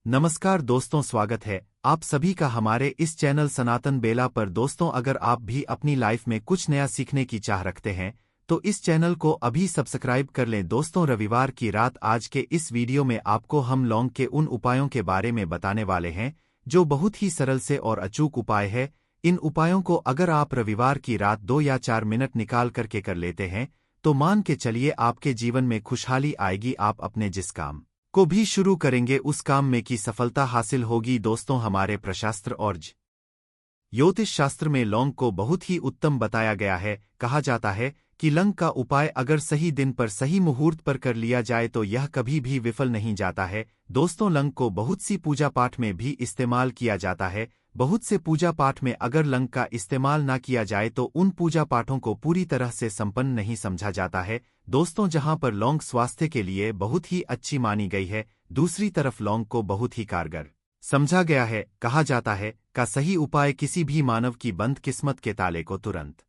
नमस्कार दोस्तों, स्वागत है आप सभी का हमारे इस चैनल सनातन बेला पर। दोस्तों, अगर आप भी अपनी लाइफ में कुछ नया सीखने की चाह रखते हैं तो इस चैनल को अभी सब्सक्राइब कर लें। दोस्तों, रविवार की रात आज के इस वीडियो में आपको हम लौंग के उन उपायों के बारे में बताने वाले हैं जो बहुत ही सरल से और अचूक उपाय है। इन उपायों को अगर आप रविवार की रात 2 या 4 मिनट निकाल करके कर लेते हैं तो मान के चलिए आपके जीवन में खुशहाली आएगी। आप अपने जिस काम को भी शुरू करेंगे उस काम में की सफलता हासिल होगी। दोस्तों, हमारे प्रशास्त्र और ज्योतिष शास्त्र में लौंग को बहुत ही उत्तम बताया गया है। कहा जाता है कि लौंग का उपाय अगर सही दिन पर सही मुहूर्त पर कर लिया जाए तो यह कभी भी विफल नहीं जाता है। दोस्तों, लौंग को बहुत सी पूजा पाठ में भी इस्तेमाल किया जाता है। बहुत से पूजा पाठ में अगर लौंग का इस्तेमाल ना किया जाए तो उन पूजा पाठों को पूरी तरह से संपन्न नहीं समझा जाता है। दोस्तों, जहां पर लौंग स्वास्थ्य के लिए बहुत ही अच्छी मानी गई है, दूसरी तरफ लौंग को बहुत ही कारगर समझा गया है। कहा जाता है का सही उपाय किसी भी मानव की बंद किस्मत के ताले को तुरंत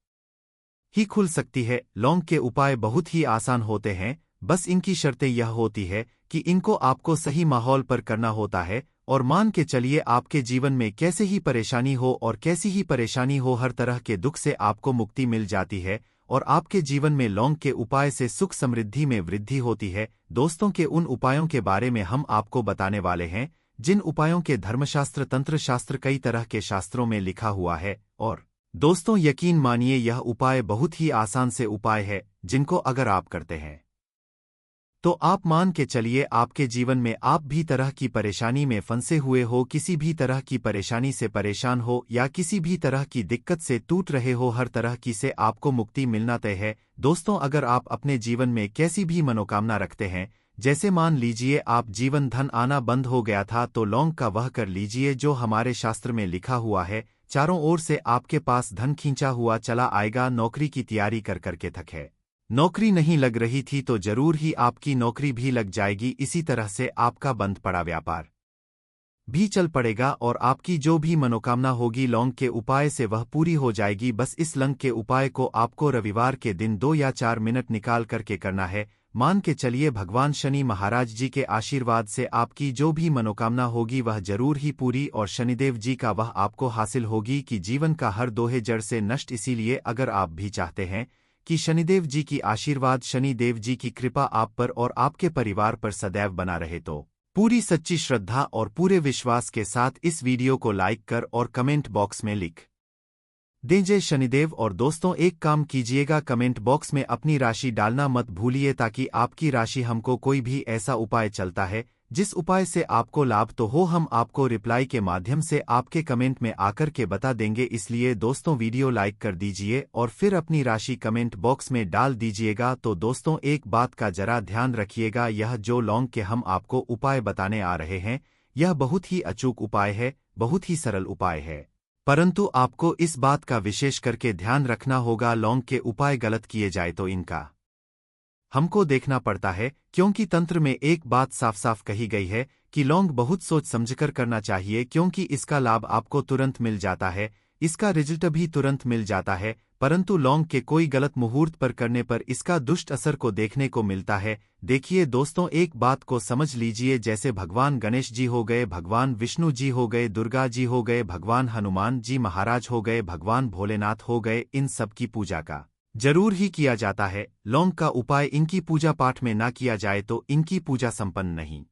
ही खुल सकती है। लौंग के उपाय बहुत ही आसान होते हैं, बस इनकी शर्तें यह होती है कि इनको आपको सही माहौल पर करना होता है। और मान के चलिए आपके जीवन में कैसे ही परेशानी हो और कैसी ही परेशानी हो, हर तरह के दुख से आपको मुक्ति मिल जाती है और आपके जीवन में लौंग के उपाय से सुख समृद्धि में वृद्धि होती है। दोस्तों, के उन उपायों के बारे में हम आपको बताने वाले हैं जिन उपायों के धर्मशास्त्र तंत्र शास्त्र कई तरह के शास्त्रों में लिखा हुआ है। और दोस्तों, यकीन मानिए यह उपाय बहुत ही आसान से उपाय है जिनको अगर आप करते हैं तो आप मान के चलिए आपके जीवन में आप भी तरह की परेशानी में फंसे हुए हो, किसी भी तरह की परेशानी से परेशान हो या किसी भी तरह की दिक्कत से टूट रहे हो, हर तरह की से आपको मुक्ति मिलना तय है। दोस्तों, अगर आप अपने जीवन में कैसी भी मनोकामना रखते हैं, जैसे मान लीजिए आप जीवन धन आना बंद हो गया था, तो लौंग का वह कर लीजिए जो हमारे शास्त्र में लिखा हुआ है। चारों ओर से आपके पास धन खींचा हुआ चला आएगा। नौकरी की तैयारी कर करके थक है, नौकरी नहीं लग रही थी तो जरूर ही आपकी नौकरी भी लग जाएगी। इसी तरह से आपका बंद पड़ा व्यापार भी चल पड़ेगा और आपकी जो भी मनोकामना होगी लौंग के उपाय से वह पूरी हो जाएगी। बस इस लौंग के उपाय को आपको रविवार के दिन 2 या 4 मिनट निकाल करके करना है। मान के चलिए भगवान शनि महाराज जी के आशीर्वाद से आपकी जो भी मनोकामना होगी वह जरूर ही पूरी और शनिदेव जी का वह आपको हासिल होगी कि जीवन का हर दोहे जड़ से नष्ट। इसीलिए अगर आप भी चाहते हैं कि शनिदेव जी की आशीर्वाद, शनिदेव जी की कृपा आप पर और आपके परिवार पर सदैव बना रहे तो पूरी सच्ची श्रद्धा और पूरे विश्वास के साथ इस वीडियो को लाइक कर और कमेंट बॉक्स में लिख दें जय शनिदेव। और दोस्तों, एक काम कीजिएगा, कमेंट बॉक्स में अपनी राशि डालना मत भूलिए ताकि आपकी राशि हमको कोई भी ऐसा उपाय चलता है जिस उपाय से आपको लाभ तो हो, हम आपको रिप्लाई के माध्यम से आपके कमेंट में आकर के बता देंगे। इसलिए दोस्तों, वीडियो लाइक कर दीजिए और फिर अपनी राशि कमेंट बॉक्स में डाल दीजिएगा। तो दोस्तों, एक बात का जरा ध्यान रखिएगा, यह जो लौंग के हम आपको उपाय बताने आ रहे हैं यह बहुत ही अचूक उपाय है, बहुत ही सरल उपाय है, परंतु आपको इस बात का विशेष करके ध्यान रखना होगा लौंग के उपाय गलत किए जाए तो इनका हमको देखना पड़ता है, क्योंकि तंत्र में एक बात साफ साफ कही गई है कि लौंग बहुत सोच समझकर करना चाहिए, क्योंकि इसका लाभ आपको तुरंत मिल जाता है, इसका रिजल्ट भी तुरंत मिल जाता है। परंतु लौंग के कोई गलत मुहूर्त पर करने पर इसका दुष्ट असर को देखने को मिलता है। देखिए दोस्तों, एक बात को समझ लीजिए, जैसे भगवान गणेश जी हो गए, भगवान विष्णु जी हो गए, दुर्गा जी हो गए, भगवान हनुमान जी महाराज हो गए, भगवान भोलेनाथ हो गए, इन सब की पूजा का जरूर ही किया जाता है। लौंग का उपाय इनकी पूजा पाठ में ना किया जाए तो इनकी पूजा संपन्न नहीं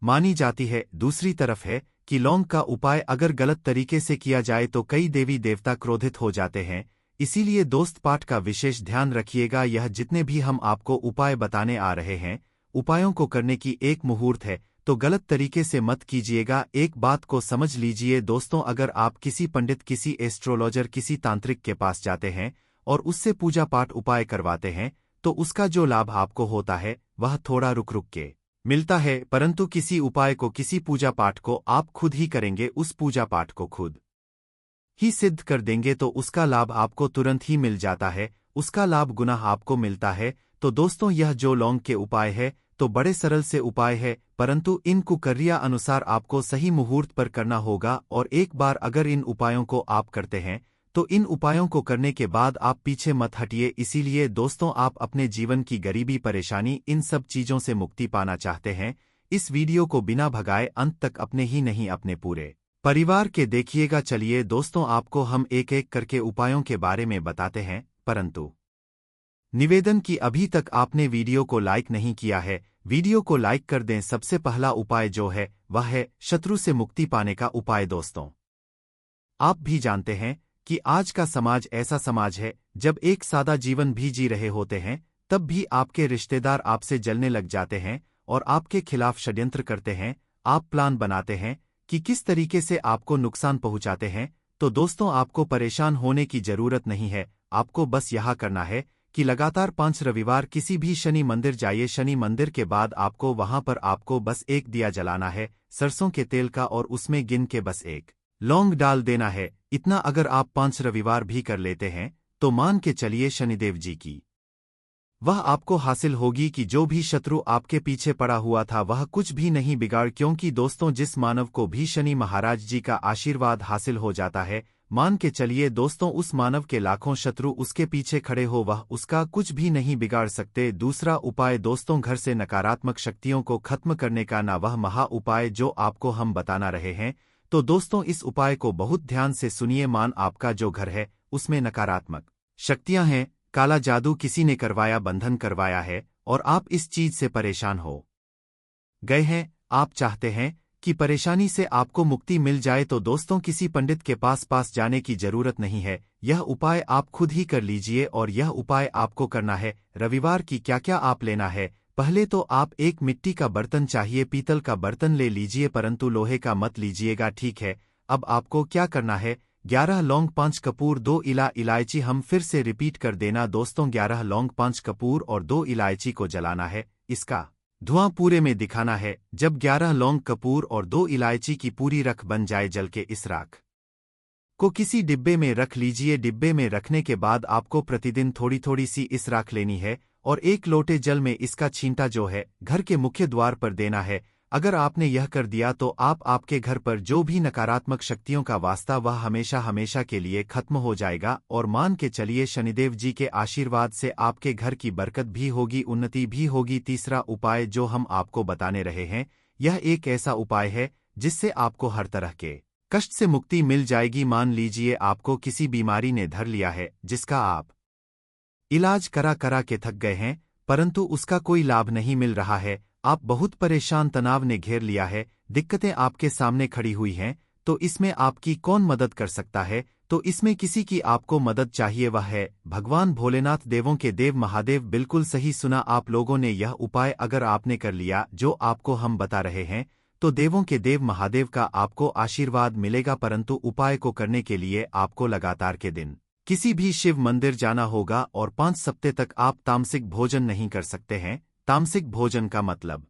मानी जाती है। दूसरी तरफ है कि लौंग का उपाय अगर गलत तरीके से किया जाए तो कई देवी देवता क्रोधित हो जाते हैं। इसीलिए दोस्त, पाठ का विशेष ध्यान रखिएगा। यह जितने भी हम आपको उपाय बताने आ रहे हैं, उपायों को करने की एक मुहूर्त है, तो गलत तरीके से मत कीजिएगा। एक बात को समझ लीजिए दोस्तों, अगर आप किसी पंडित, किसी एस्ट्रोलॉजर, किसी तांत्रिक के पास जाते हैं और उससे पूजा पाठ उपाय करवाते हैं तो उसका जो लाभ आपको होता है वह थोड़ा रुक रुक के मिलता है। परंतु किसी उपाय को, किसी पूजा पाठ को आप खुद ही करेंगे, उस पूजा पाठ को खुद ही सिद्ध कर देंगे तो उसका लाभ आपको तुरंत ही मिल जाता है, उसका लाभ गुना आपको मिलता है। तो दोस्तों, यह जो लौंग के उपाय है तो बड़े सरल से उपाय है, परंतु इन कुकर्या अनुसार आपको सही मुहूर्त पर करना होगा। और एक बार अगर इन उपायों को आप करते हैं तो इन उपायों को करने के बाद आप पीछे मत हटिए। इसीलिए दोस्तों, आप अपने जीवन की गरीबी, परेशानी, इन सब चीजों से मुक्ति पाना चाहते हैं, इस वीडियो को बिना भगाए अंत तक अपने ही नहीं अपने पूरे परिवार के देखिएगा। चलिए दोस्तों, आपको हम एक एक करके उपायों के बारे में बताते हैं, परंतु निवेदन कि अभी तक आपने वीडियो को लाइक नहीं किया है, वीडियो को लाइक कर दें। सबसे पहला उपाय जो है वह है शत्रु से मुक्ति पाने का उपाय। दोस्तों, आप भी जानते हैं कि आज का समाज ऐसा समाज है, जब एक सादा जीवन भी जी रहे होते हैं तब भी आपके रिश्तेदार आपसे जलने लग जाते हैं और आपके खिलाफ षड्यंत्र करते हैं। आप प्लान बनाते हैं कि किस तरीके से आपको नुकसान पहुंचाते हैं। तो दोस्तों, आपको परेशान होने की जरूरत नहीं है। आपको बस यह करना है कि लगातार 5 रविवार किसी भी शनि मंदिर जाइए। शनि मंदिर के बाद आपको वहां पर आपको बस एक दिया जलाना है सरसों के तेल का, और उसमें गिन के बस एक लौंग डाल देना है। इतना अगर आप 5 रविवार भी कर लेते हैं तो मान के चलिए शनिदेव जी की वह आपको हासिल होगी कि जो भी शत्रु आपके पीछे पड़ा हुआ था वह कुछ भी नहीं बिगाड़। क्योंकि दोस्तों, जिस मानव को भी शनि महाराज जी का आशीर्वाद हासिल हो जाता है, मान के चलिए दोस्तों, उस मानव के लाखों शत्रु उसके पीछे खड़े हो वह उसका कुछ भी नहीं बिगाड़ सकते। दूसरा उपाय दोस्तों, घर से नकारात्मक शक्तियों को खत्म करने का ना वह महा उपाय जो आपको हम बताना रहे हैं। तो दोस्तों, इस उपाय को बहुत ध्यान से सुनिए। मान आपका जो घर है उसमें नकारात्मक शक्तियां हैं, काला जादू किसी ने करवाया, बंधन करवाया है और आप इस चीज से परेशान हो गए हैं, आप चाहते हैं कि परेशानी से आपको मुक्ति मिल जाए, तो दोस्तों किसी पंडित के पास जाने की जरूरत नहीं है। यह उपाय आप खुद ही कर लीजिए। और यह उपाय आपको करना है रविवार की क्या क्या आप लेना है। पहले तो आप एक मिट्टी का बर्तन चाहिए, पीतल का बर्तन ले लीजिए, परंतु लोहे का मत लीजिएगा, ठीक है। अब आपको क्या करना है, 11 लौंग, 5 कपूर, 2 इलायची। हम फिर से रिपीट कर देना दोस्तों, 11 लौंग, 5 कपूर और 2 इलायची को जलाना है। इसका धुआं पूरे में दिखाना है। जब 11 लौंग, कपूर और 2 इलायची की पूरी रख बन जाए जल के, इस राख को किसी डिब्बे में रख लीजिए। डिब्बे में रखने के बाद आपको प्रतिदिन थोड़ी थोड़ी सी इस राख लेनी है और 1 लोटे जल में इसका छींटा जो है घर के मुख्य द्वार पर देना है। अगर आपने यह कर दिया तो आपके घर पर जो भी नकारात्मक शक्तियों का वास्ता वह हमेशा हमेशा के लिए खत्म हो जाएगा। और मान के चलिए शनिदेव जी के आशीर्वाद से आपके घर की बरकत भी होगी, उन्नति भी होगी। तीसरा उपाय जो हम आपको बताने रहे हैं, यह एक ऐसा उपाय है जिससे आपको हर तरह के कष्ट से मुक्ति मिल जाएगी। मान लीजिए आपको किसी बीमारी ने धर लिया है जिसका आप इलाज करा के थक गए हैं, परंतु उसका कोई लाभ नहीं मिल रहा है। आप बहुत परेशान, तनाव ने घेर लिया है, दिक्कतें आपके सामने खड़ी हुई हैं। तो इसमें आपकी कौन मदद कर सकता है? तो इसमें किसी की आपको मदद चाहिए, वह है भगवान भोलेनाथ, देवों के देव महादेव। बिल्कुल सही सुना आप लोगों ने। यह उपाय अगर आपने कर लिया जो आपको हम बता रहे हैं, तो देवों के देव महादेव का आपको आशीर्वाद मिलेगा। परंतु उपाय को करने के लिए आपको लगातार के दिन किसी भी शिव मंदिर जाना होगा और 5 सप्ताह तक आप तामसिक भोजन नहीं कर सकते हैं। तामसिक भोजन का मतलब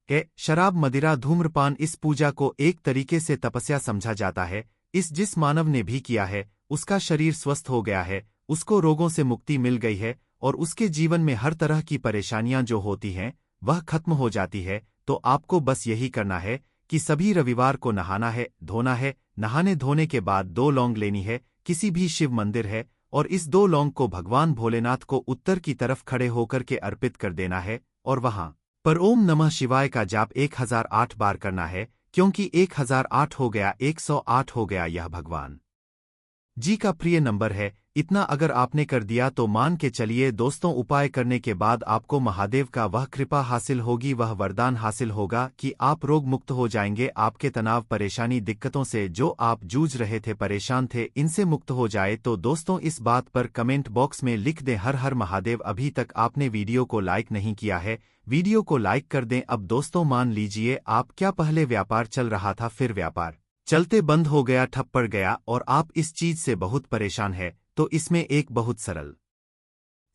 है शराब, मदिरा, धूम्रपान। इस पूजा को एक तरीके से तपस्या समझा जाता है। जिस मानव ने भी किया है उसका शरीर स्वस्थ हो गया है, उसको रोगों से मुक्ति मिल गई है और उसके जीवन में हर तरह की परेशानियां जो होती हैं वह खत्म हो जाती है। तो आपको बस यही करना है कि सभी रविवार को नहाना है, धोना है। नहाने धोने के बाद 2 लौंग लेनी है, किसी भी शिव मंदिर है, और इस 2 लौंग को भगवान भोलेनाथ को उत्तर की तरफ खड़े होकर के अर्पित कर देना है। और वहां पर ओम नमः शिवाय का जाप 1008 बार करना है, क्योंकि 1008 हो गया, 108 हो गया, यह भगवान जी का प्रिय नंबर है। इतना अगर आपने कर दिया तो मान के चलिए दोस्तों, उपाय करने के बाद आपको महादेव का वह कृपा हासिल होगी, वह वरदान हासिल होगा कि आप रोग मुक्त हो जाएंगे। आपके तनाव, परेशानी, दिक्कतों से जो आप जूझ रहे थे, परेशान थे, इनसे मुक्त हो जाए। तो दोस्तों, इस बात पर कमेंट बॉक्स में लिख दें हर हर महादेव। अभी तक आपने वीडियो को लाइक नहीं किया है, वीडियो को लाइक कर दें। अब दोस्तों मान लीजिए आप क्या पहले व्यापार चल रहा था, फिर व्यापार चलते बंद हो गया, ठप पड़ गया और आप इस चीज से बहुत परेशान है, तो इसमें एक बहुत सरल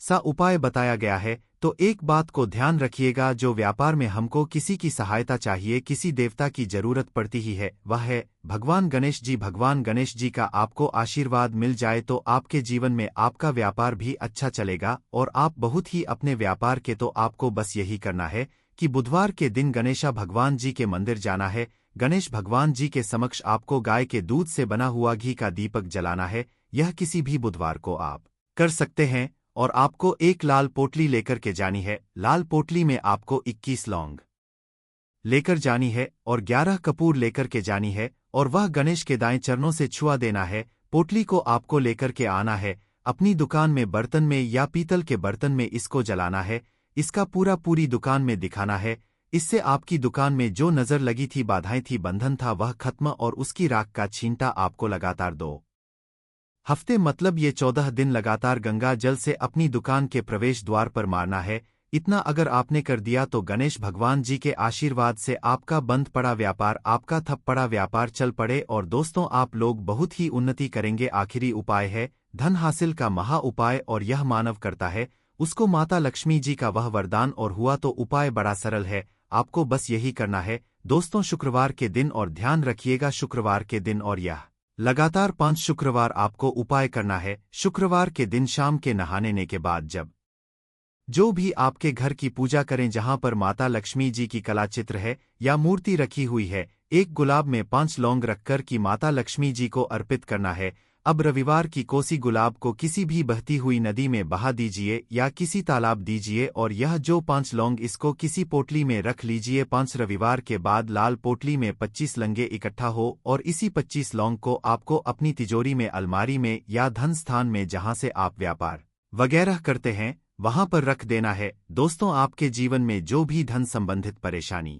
सा उपाय बताया गया है। तो एक बात को ध्यान रखिएगा, जो व्यापार में हमको किसी की सहायता चाहिए, किसी देवता की जरूरत पड़ती ही है, वह है भगवान गणेश जी। भगवान गणेश जी का आपको आशीर्वाद मिल जाए तो आपके जीवन में आपका व्यापार भी अच्छा चलेगा और आप बहुत ही अपने व्यापार के। तो आपको बस यही करना है कि बुधवार के दिन गणेशा भगवान जी के मंदिर जाना है। गणेश भगवान जी के समक्ष आपको गाय के दूध से बना हुआ घी का दीपक जलाना है। यह किसी भी बुधवार को आप कर सकते हैं। और आपको एक लाल पोटली लेकर के जानी है। लाल पोटली में आपको 21 लौंग लेकर जानी है और 11 कपूर लेकर के जानी है और वह गणेश के दाएं चरणों से छुआ देना है। पोटली को आपको लेकर के आना है, अपनी दुकान में बर्तन में या पीतल के बर्तन में इसको जलाना है, इसका पूरी दुकान में दिखाना है। इससे आपकी दुकान में जो नजर लगी थी, बाधाएं थी, बंधन था, वह खत्म और उसकी राख का छींटा आपको लगातार 2 हफ्ते मतलब ये 14 दिन लगातार गंगा जल से अपनी दुकान के प्रवेश द्वार पर मारना है। इतना अगर आपने कर दिया तो गणेश भगवान जी के आशीर्वाद से आपका बंद पड़ा व्यापार, आपका ठप पड़ा व्यापार चल पड़े और दोस्तों आप लोग बहुत ही उन्नति करेंगे। आखिरी उपाय है धन हासिल का महा उपाय और यह मानव करता है, उसको माता लक्ष्मी जी का वह वरदान और हुआ। तो उपाय बड़ा सरल है, आपको बस यही करना है दोस्तों, शुक्रवार के दिन, और ध्यान रखिएगा शुक्रवार के दिन, और यह लगातार 5 शुक्रवार आपको उपाय करना है। शुक्रवार के दिन शाम के नहाने के बाद जब जो भी आपके घर की पूजा करें, जहां पर माता लक्ष्मी जी की कला चित्र है या मूर्ति रखी हुई है, एक गुलाब में 5 लौंग रखकर की माता लक्ष्मी जी को अर्पित करना है। अब रविवार की कोसी गुलाब को किसी भी बहती हुई नदी में बहा दीजिए या किसी तालाब दीजिए और यह जो 5 लौंग इसको किसी पोटली में रख लीजिए। 5 रविवार के बाद लाल पोटली में 25 लंगे इकट्ठा हो और इसी 25 लौंग को आपको अपनी तिजोरी में, अलमारी में या धन स्थान में जहां से आप व्यापार वगैरह करते हैं वहां पर रख देना है। दोस्तों आपके जीवन में जो भी धन संबंधित परेशानी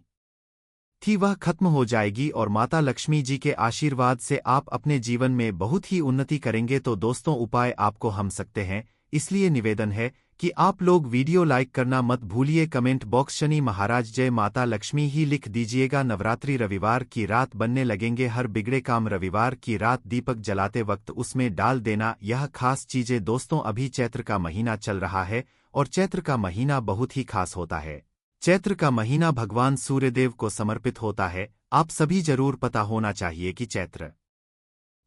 थी वह खत्म हो जाएगी और माता लक्ष्मी जी के आशीर्वाद से आप अपने जीवन में बहुत ही उन्नति करेंगे। तो दोस्तों उपाय आपको हम सकते हैं, इसलिए निवेदन है कि आप लोग वीडियो लाइक करना मत भूलिए। कमेंट बॉक्स शनि महाराज जय माता लक्ष्मी ही लिख दीजिएगा। नवरात्रि रविवार की रात बनने लगेंगे, हर बिगड़े काम रविवार की रात दीपक जलाते वक्त उसमें डाल देना, यह खास चीजें। दोस्तों अभी चैत्र का महीना चल रहा है और चैत्र का महीना बहुत ही खास होता है। चैत्र का महीना भगवान सूर्यदेव को समर्पित होता है। आप सभी जरूर पता होना चाहिए कि चैत्र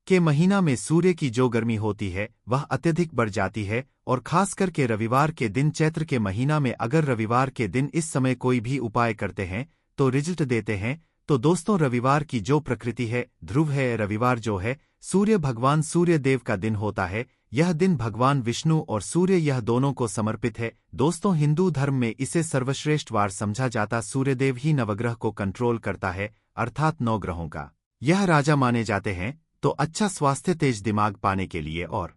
के महीना में सूर्य की जो गर्मी होती है वह अत्यधिक बढ़ जाती है और खास करके रविवार के दिन चैत्र के महीना में अगर रविवार के दिन इस समय कोई भी उपाय करते हैं तो रिजल्ट देते हैं। तो दोस्तों रविवार की जो प्रकृति है, ध्रुव है, रविवार जो है सूर्य भगवान सूर्य देव का दिन होता है। यह दिन भगवान विष्णु और सूर्य यह दोनों को समर्पित है। दोस्तों हिंदू धर्म में इसे सर्वश्रेष्ठ वार समझा जाता। सूर्यदेव ही नवग्रह को कंट्रोल करता है, अर्थात 9 ग्रहों का यह राजा माने जाते हैं। तो अच्छा स्वास्थ्य, तेज दिमाग पाने के लिए और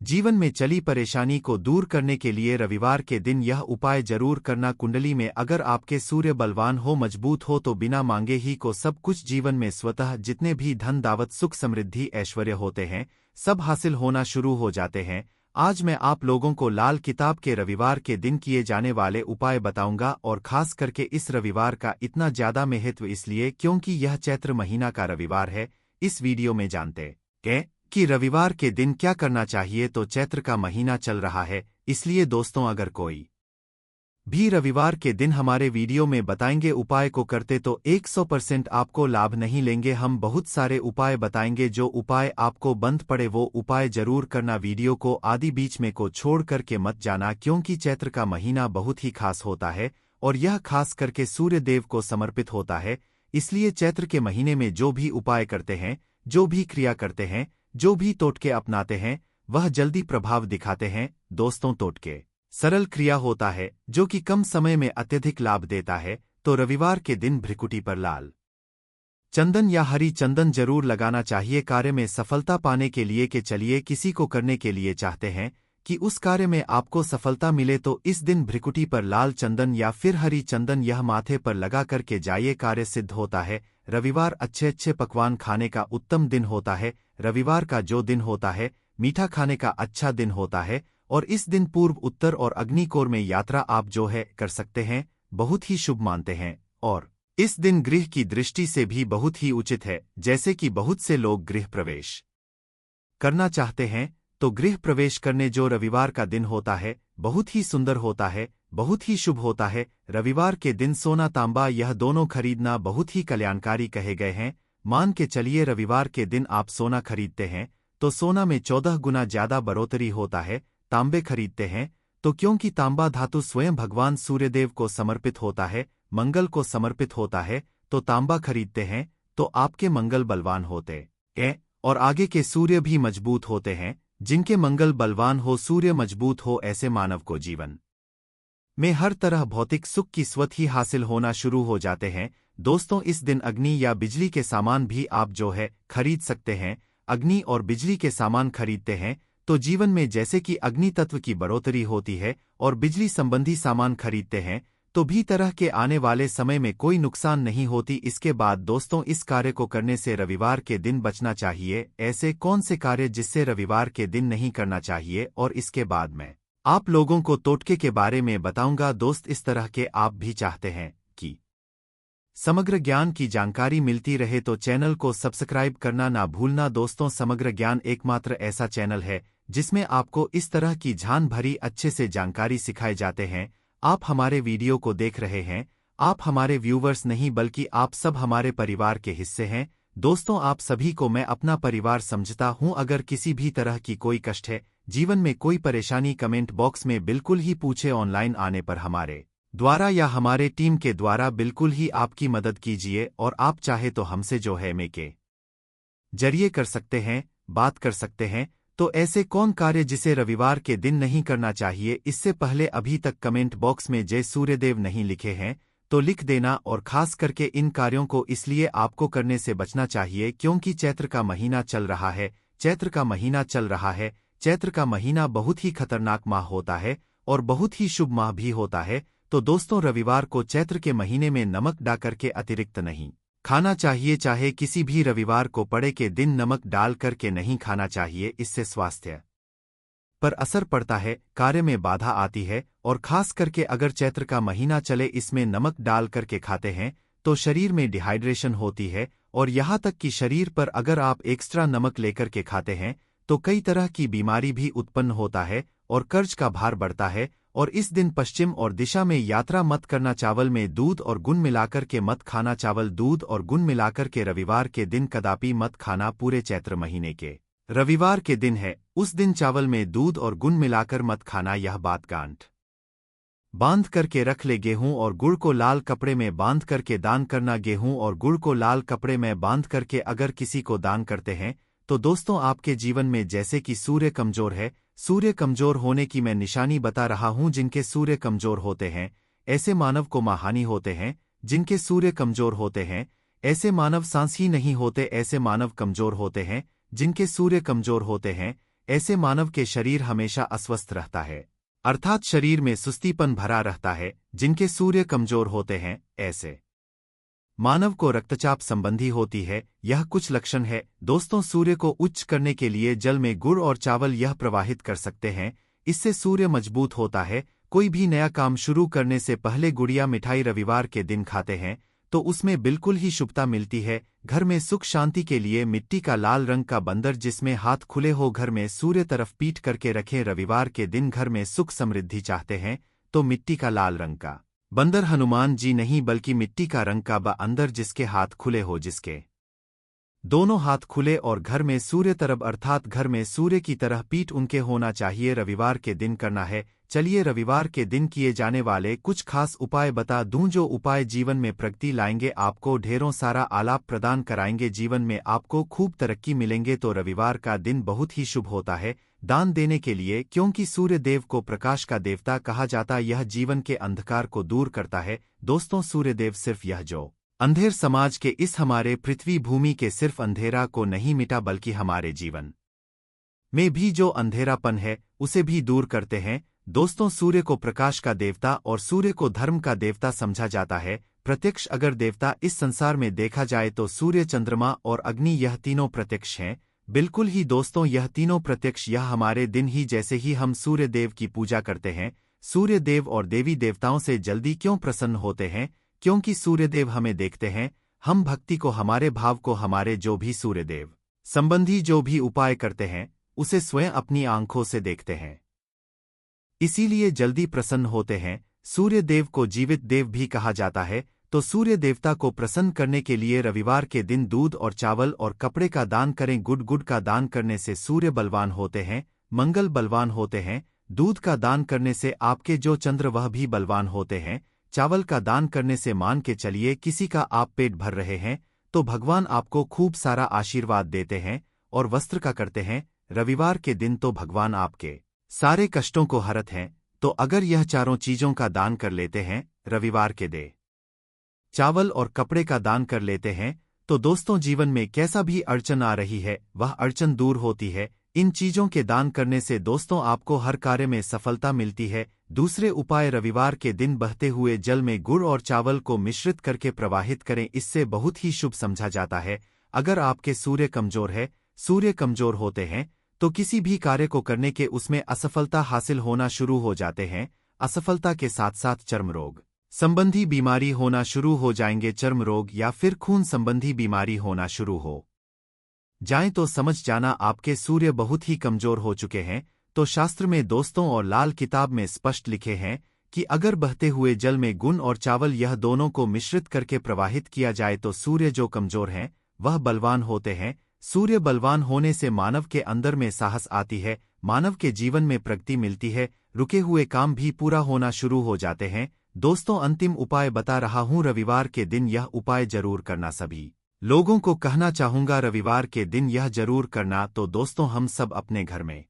जीवन में चली परेशानी को दूर करने के लिए रविवार के दिन यह उपाय जरूर करना। कुंडली में अगर आपके सूर्य बलवान हो, मजबूत हो तो बिना मांगे ही को सब कुछ जीवन में स्वतः जितने भी धन दावत सुख समृद्धि ऐश्वर्य होते हैं सब हासिल होना शुरू हो जाते हैं। आज मैं आप लोगों को लाल किताब के रविवार के दिन किए जाने वाले उपाय बताऊंगा और खास करके इस रविवार का इतना ज्यादा महत्व इसलिए क्योंकि यह चैत्र महीना का रविवार है। इस वीडियो में जानते हैं कि रविवार के दिन क्या करना चाहिए। तो चैत्र का महीना चल रहा है, इसलिए दोस्तों अगर कोई भी रविवार के दिन हमारे वीडियो में बताएंगे उपाय को करते तो 100% आपको लाभ नहीं लेंगे। हम बहुत सारे उपाय बताएंगे, जो उपाय आपको बंद पड़े वो उपाय जरूर करना। वीडियो को आदि बीच में को छोड़ करके मत जाना, क्योंकि चैत्र का महीना बहुत ही खास होता है और यह खास करके सूर्य देव को समर्पित होता है। इसलिए चैत्र के महीने में जो भी उपाय करते हैं, जो भी क्रिया करते हैं, जो भी टोटके अपनाते हैं वह जल्दी प्रभाव दिखाते हैं। दोस्तों टोटके सरल क्रिया होता है जो कि कम समय में अत्यधिक लाभ देता है। तो रविवार के दिन भ्रिकुटी पर लाल चंदन या हरी चंदन जरूर लगाना चाहिए कार्य में सफलता पाने के लिए। कि चलिए किसी को करने के लिए चाहते हैं कि उस कार्य में आपको सफलता मिले तो इस दिन भ्रिकुटी पर लाल चंदन या फिर हरी चंदन यह माथे पर लगा करके जाइए, कार्य सिद्ध होता है। रविवार अच्छे अच्छे पकवान खाने का उत्तम दिन होता है। रविवार का जो दिन होता है मीठा खाने का अच्छा दिन होता है और इस दिन पूर्व उत्तर और अग्निकोर में यात्रा आप जो है कर सकते हैं, बहुत ही शुभ मानते हैं। और इस दिन गृह की दृष्टि से भी बहुत ही उचित है, जैसे कि बहुत से लोग गृह प्रवेश करना चाहते हैं तो गृह प्रवेश करने जो रविवार का दिन होता है बहुत ही सुंदर होता है, बहुत ही शुभ होता है। रविवार के दिन सोना तांबा यह दोनों खरीदना बहुत ही कल्याणकारी कहे गए हैं। मान के चलिए रविवार के दिन आप सोना खरीदते हैं तो सोना में 14 गुना ज्यादा बढ़ोतरी होता है। तांबे खरीदते हैं तो क्योंकि तांबा धातु स्वयं भगवान सूर्यदेव को समर्पित होता है, मंगल को समर्पित होता है, तो तांबा खरीदते हैं तो आपके मंगल बलवान होते हैं और आगे के सूर्य भी मजबूत होते हैं। जिनके मंगल बलवान हो, सूर्य मजबूत हो, ऐसे मानव को जीवन में हर तरह भौतिक सुख की स्वत ही हासिल होना शुरू हो जाते हैं। दोस्तों, इस दिन अग्नि या बिजली के सामान भी आप जो है खरीद सकते हैं। अग्नि और बिजली के सामान खरीदते हैं तो जीवन में जैसे कि अग्नि तत्व की बढ़ोतरी होती है और बिजली संबंधी सामान खरीदते हैं तो भी तरह के आने वाले समय में कोई नुकसान नहीं होती। इसके बाद दोस्तों, इस कार्य को करने से रविवार के दिन बचना चाहिए। ऐसे कौन से कार्य जिससे रविवार के दिन नहीं करना चाहिए, और इसके बाद मैं आप लोगों को टोटके के बारे में बताऊंगा। दोस्त, इस तरह के आप भी चाहते हैं कि समग्र ज्ञान की जानकारी मिलती रहे तो चैनल को सब्सक्राइब करना ना भूलना। दोस्तों, समग्र ज्ञान एकमात्र ऐसा चैनल है जिसमें आपको इस तरह की जान भरी अच्छे से जानकारी सिखाए जाते हैं। आप हमारे वीडियो को देख रहे हैं, आप हमारे व्यूवर्स नहीं बल्कि आप सब हमारे परिवार के हिस्से हैं। दोस्तों, आप सभी को मैं अपना परिवार समझता हूं। अगर किसी भी तरह की कोई कष्ट है, जीवन में कोई परेशानी, कमेंट बॉक्स में बिल्कुल ही पूछे। ऑनलाइन आने पर हमारे द्वारा या हमारे टीम के द्वारा बिल्कुल ही आपकी मदद कीजिए। और आप चाहे तो हमसे जो है मे के जरिए कर सकते हैं, बात कर सकते हैं। तो ऐसे कौन कार्य जिसे रविवार के दिन नहीं करना चाहिए? इससे पहले अभी तक कमेंट बॉक्स में जय सूर्यदेव नहीं लिखे हैं तो लिख देना। और खास करके इन कार्यों को इसलिए आपको करने से बचना चाहिए क्योंकि चैत्र का महीना चल रहा है। चैत्र का महीना चल रहा है। चैत्र का महीना बहुत ही खतरनाक माह होता है और बहुत ही शुभ माह भी होता है। तो दोस्तों, रविवार को चैत्र के महीने में नमक डाल के अतिरिक्त नहीं खाना चाहिए। चाहे किसी भी रविवार को पड़े के दिन नमक डाल करके नहीं खाना चाहिए। इससे स्वास्थ्य पर असर पड़ता है, कार्य में बाधा आती है। और खास करके अगर चैत्र का महीना चले इसमें नमक डाल करके खाते हैं तो शरीर में डिहाइड्रेशन होती है। और यहाँ तक कि शरीर पर अगर आप एक्स्ट्रा नमक लेकर के खाते हैं तो कई तरह की बीमारी भी उत्पन्न होता है और कर्ज का भार बढ़ता है। और इस दिन पश्चिम और दिशा में यात्रा मत करना। चावल में दूध और गुण मिलाकर के मत खाना। चावल, दूध और गुण मिलाकर के रविवार के दिन कदापि मत खाना। पूरे चैत्र महीने के रविवार के दिन है, उस दिन चावल में दूध और गुण मिलाकर मत खाना। यह बात गांठ बांध करके रख ले। गेहूं और गुड़ को लाल कपड़े में बांध करके दान करना। गेहूं और गुड़ को लाल कपड़े में बांध करके अगर किसी को दान करते हैं तो दोस्तों, आपके जीवन में जैसे कि सूर्य कमजोर है, सूर्य कमजोर होने की मैं निशानी बता रहा हूं। जिनके सूर्य कमजोर होते हैं ऐसे मानव को महाहानि होते हैं। जिनके सूर्य कमजोर होते हैं ऐसे मानव सांस ही नहीं होते। ऐसे मानव कमजोर होते हैं। जिनके सूर्य कमजोर होते हैं ऐसे मानव के शरीर हमेशा अस्वस्थ रहता है, अर्थात शरीर में सुस्तीपन भरा रहता है। जिनके सूर्य कमजोर होते हैं ऐसे मानव को रक्तचाप संबंधी होती है। यह कुछ लक्षण है। दोस्तों, सूर्य को उच्च करने के लिए जल में गुड़ और चावल यह प्रवाहित कर सकते हैं। इससे सूर्य मजबूत होता है। कोई भी नया काम शुरू करने से पहले गुड़िया मिठाई रविवार के दिन खाते हैं तो उसमें बिल्कुल ही शुभता मिलती है। घर में सुख शांति के लिए मिट्टी का लाल रंग का बंदर जिसमें हाथ खुले हो घर में सूर्य तरफ पीठ करके रखें। रविवार के दिन घर में सुख समृद्धि चाहते हैं तो मिट्टी का लाल रंग का बंदर, हनुमान जी नहीं बल्कि मिट्टी का रंग का अंदर जिसके हाथ खुले हो, जिसके दोनों हाथ खुले और घर में सूर्य तरफ अर्थात घर में सूर्य की तरह पीठ उनके होना चाहिए। रविवार के दिन करना है। चलिए रविवार के दिन किए जाने वाले कुछ खास उपाय बता दूं जो उपाय जीवन में प्रगति लाएंगे, आपको ढेरों सारा आलाप प्रदान कराएंगे, जीवन में आपको खूब तरक्की मिलेंगे। तो रविवार का दिन बहुत ही शुभ होता है दान देने के लिए क्योंकि सूर्य देव को प्रकाश का देवता कहा जाता। यह जीवन के अंधकार को दूर करता है। दोस्तों, सूर्यदेव सिर्फ यह जो अंधेर समाज के इस हमारे पृथ्वी भूमि के सिर्फ अंधेरा को नहीं मिटा बल्कि हमारे जीवन में भी जो अंधेरापन है उसे भी दूर करते हैं। दोस्तों, सूर्य को प्रकाश का देवता और सूर्य को धर्म का देवता समझा जाता है। प्रत्यक्ष अगर देवता इस संसार में देखा जाए तो सूर्य, चंद्रमा और अग्नि यह तीनों प्रत्यक्ष हैं। बिल्कुल ही दोस्तों, यह तीनों प्रत्यक्ष। यह हमारे दिन ही जैसे ही हम सूर्य देव की पूजा करते हैं, सूर्य देव और देवी देवताओं से जल्दी क्यों प्रसन्न होते हैं? क्योंकि सूर्यदेव हमें देखते हैं। हम भक्ति को, हमारे भाव को, हमारे जो भी सूर्यदेव संबंधी जो भी उपाय करते हैं उसे स्वयं अपनी आंखों से देखते हैं, इसीलिए जल्दी प्रसन्न होते हैं। सूर्य देव को जीवित देव भी कहा जाता है। तो सूर्य देवता को प्रसन्न करने के लिए रविवार के दिन दूध और चावल और कपड़े का दान करें। गुड़ का दान करने से सूर्य बलवान होते हैं, मंगल बलवान होते हैं। दूध का दान करने से आपके जो चंद्र वह भी बलवान होते हैं। चावल का दान करने से मान के चलिए किसी का आप पेट भर रहे हैं तो भगवान आपको खूब सारा आशीर्वाद देते हैं। और वस्त्र का करते हैं रविवार के दिन तो भगवान आपके सारे कष्टों को हरत हैं। तो अगर यह चारों चीजों का दान कर लेते हैं रविवार के दिन, चावल और कपड़े का दान कर लेते हैं, तो दोस्तों जीवन में कैसा भी अड़चन आ रही है वह अड़चन दूर होती है। इन चीजों के दान करने से दोस्तों आपको हर कार्य में सफलता मिलती है। दूसरे उपाय, रविवार के दिन बहते हुए जल में गुड़ और चावल को मिश्रित करके प्रवाहित करें, इससे बहुत ही शुभ समझा जाता है। अगर आपके सूर्य कमजोर होते हैं तो किसी भी कार्य को करने के उसमें असफलता हासिल होना शुरू हो जाते हैं। असफलता के साथ साथ चर्म रोग संबंधी बीमारी होना शुरू हो जाएंगे। चर्म रोग या फिर खून संबंधी बीमारी होना शुरू हो जाए तो समझ जाना आपके सूर्य बहुत ही कमजोर हो चुके हैं। तो शास्त्र में दोस्तों और लाल किताब में स्पष्ट लिखे हैं कि अगर बहते हुए जल में गुण और चावल यह दोनों को मिश्रित करके प्रवाहित किया जाए तो सूर्य जो कमजोर हैं वह बलवान होते हैं। सूर्य बलवान होने से मानव के अंदर में साहस आती है, मानव के जीवन में प्रगति मिलती है, रुके हुए काम भी पूरा होना शुरू हो जाते हैं। दोस्तों अंतिम उपाय बता रहा हूं, रविवार के दिन यह उपाय जरूर करना। सभी लोगों को कहना चाहूंगा रविवार के दिन यह जरूर करना। तो दोस्तों हम सब अपने घर में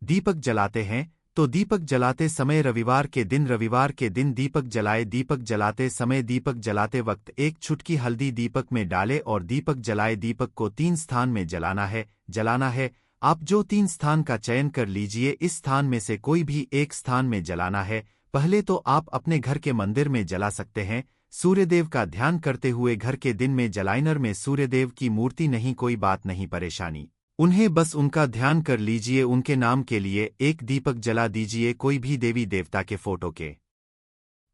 दीपक जलाते हैं, तो दीपक जलाते समय रविवार के दिन दीपक जलाए। दीपक जलाते समय दीपक जलाते वक्त एक चुटकी हल्दी दीपक में डाले और दीपक जलाए। दीपक को 3 स्थान में जलाना है। आप जो 3 स्थान का चयन कर लीजिए, इस स्थान में से कोई भी एक स्थान में जलाना है। पहले तो आप अपने घर के मंदिर में जला सकते हैं, सूर्यदेव का ध्यान करते हुए। घर के दिन में जलाइनर में सूर्यदेव की मूर्ति नहीं, कोई बात नहीं परेशानी, उन्हें बस उनका ध्यान कर लीजिए, उनके नाम के लिए एक दीपक जला दीजिए, कोई भी देवी देवता के फोटो के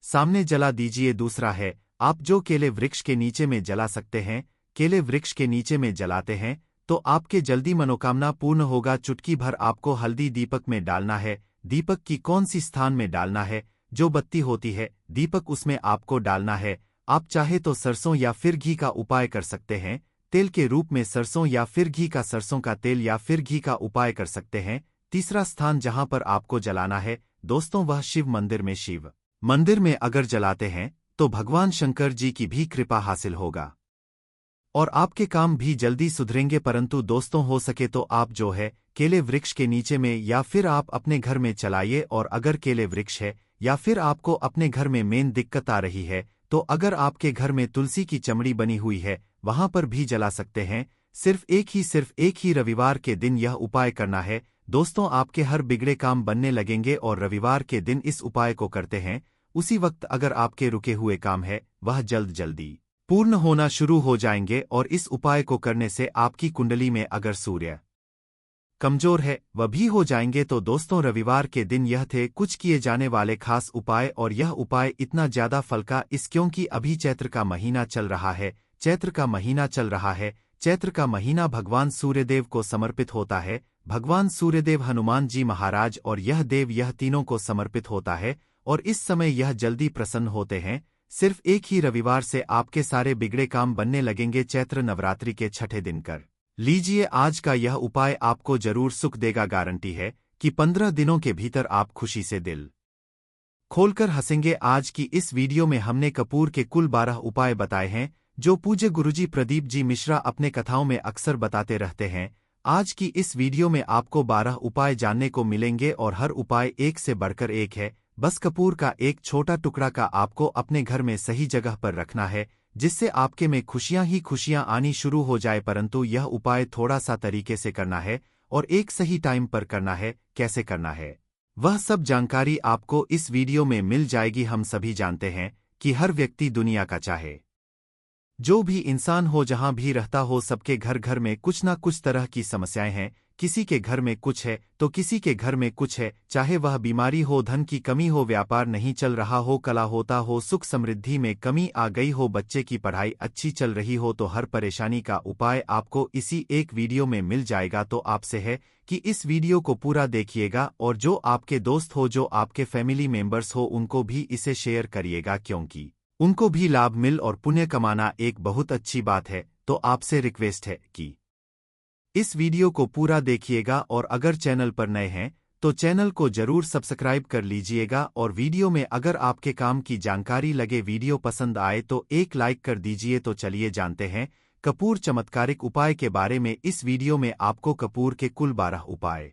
सामने जला दीजिए। दूसरा है, आप जो केले वृक्ष के नीचे में जला सकते हैं, केले वृक्ष के नीचे में जलाते हैं तो आपके जल्दी मनोकामना पूर्ण होगा। चुटकी भर आपको हल्दी दीपक में डालना है। दीपक की कौन सी स्थान में डालना है? जो बत्ती होती है दीपक, उसमें आपको डालना है। आप चाहे तो सरसों या फिर घी का उपाय कर सकते हैं, तेल के रूप में सरसों या फिर घी का, सरसों का तेल या फिर घी का उपाय कर सकते हैं। तीसरा स्थान जहां पर आपको जलाना है दोस्तों वह शिव मंदिर में अगर जलाते हैं तो भगवान शंकर जी की भी कृपा हासिल होगा और आपके काम भी जल्दी सुधरेंगे। परंतु दोस्तों हो सके तो आप जो है केले वृक्ष के नीचे में या फिर आप अपने घर में चलाइए। और अगर केले वृक्ष है या फिर आपको अपने घर में मेन दिक्कत आ रही है तो अगर आपके घर में तुलसी की चमड़ी बनी हुई है वहां पर भी जला सकते हैं। सिर्फ एक ही रविवार के दिन यह उपाय करना है। दोस्तों आपके हर बिगड़े काम बनने लगेंगे और रविवार के दिन इस उपाय को करते हैं उसी वक्त अगर आपके रुके हुए काम है वह जल्दी पूर्ण होना शुरू हो जाएंगे। और इस उपाय को करने से आपकी कुंडली में अगर सूर्य कमजोर है वह भी हो जाएंगे। तो दोस्तों रविवार के दिन यह थे कुछ किए जाने वाले खास उपाय। और यह उपाय इतना ज्यादा फल का क्योंकि अभी चैत्र का महीना चल रहा है। चैत्र का महीना भगवान सूर्यदेव को समर्पित होता है। भगवान सूर्यदेव, हनुमान जी महाराज और यह देव, यह तीनों को समर्पित होता है और इस समय यह जल्दी प्रसन्न होते हैं। सिर्फ एक ही रविवार से आपके सारे बिगड़े काम बनने लगेंगे। चैत्र नवरात्रि के 6ठे दिन कर लीजिए आज का यह उपाय, आपको जरूर सुख देगा। गारंटी है कि 15 दिनों के भीतर आप खुशी से दिल खोलकर हंसेंगे। आज की इस वीडियो में हमने कपूर के कुल 12 उपाय बताए हैं जो पूज्य गुरुजी प्रदीप जी मिश्रा अपने कथाओं में अक्सर बताते रहते हैं। आज की इस वीडियो में आपको 12 उपाय जानने को मिलेंगे और हर उपाय एक से बढ़कर एक है। बस कपूर का एक छोटा टुकड़ा का आपको अपने घर में सही जगह पर रखना है जिससे आपके में खुशियां ही खुशियां आनी शुरू हो जाए। परंतु यह उपाय थोड़ा सा तरीके से करना है और एक सही टाइम पर करना है। कैसे करना है वह सब जानकारी आपको इस वीडियो में मिल जाएगी। हम सभी जानते हैं कि हर व्यक्ति, दुनिया का चाहे जो भी इंसान हो, जहां भी रहता हो, सबके घर में कुछ ना कुछ तरह की समस्याएं हैं। किसी के घर में कुछ है तो किसी के घर में कुछ है, चाहे वह बीमारी हो, धन की कमी हो, व्यापार नहीं चल रहा हो, कला होता हो, सुख समृद्धि में कमी आ गई हो, बच्चे की पढ़ाई अच्छी चल रही हो, तो हर परेशानी का उपाय आपको इसी एक वीडियो में मिल जाएगा। तो आपसे है कि इस वीडियो को पूरा देखिएगा और जो आपके दोस्त हो, जो आपके फैमिली मेंबर्स हो, उनको भी इसे शेयर करिएगा क्योंकि उनको भी लाभ मिल और पुण्य कमाना एक बहुत अच्छी बात है। तो आपसे रिक्वेस्ट है कि इस वीडियो को पूरा देखिएगा और अगर चैनल पर नए हैं तो चैनल को जरूर सब्सक्राइब कर लीजिएगा। और वीडियो में अगर आपके काम की जानकारी लगे, वीडियो पसंद आए तो एक लाइक कर दीजिए। तो चलिए जानते हैं कपूर चमत्कारिक उपाय के बारे में। इस वीडियो में आपको कपूर के कुल 12 उपाय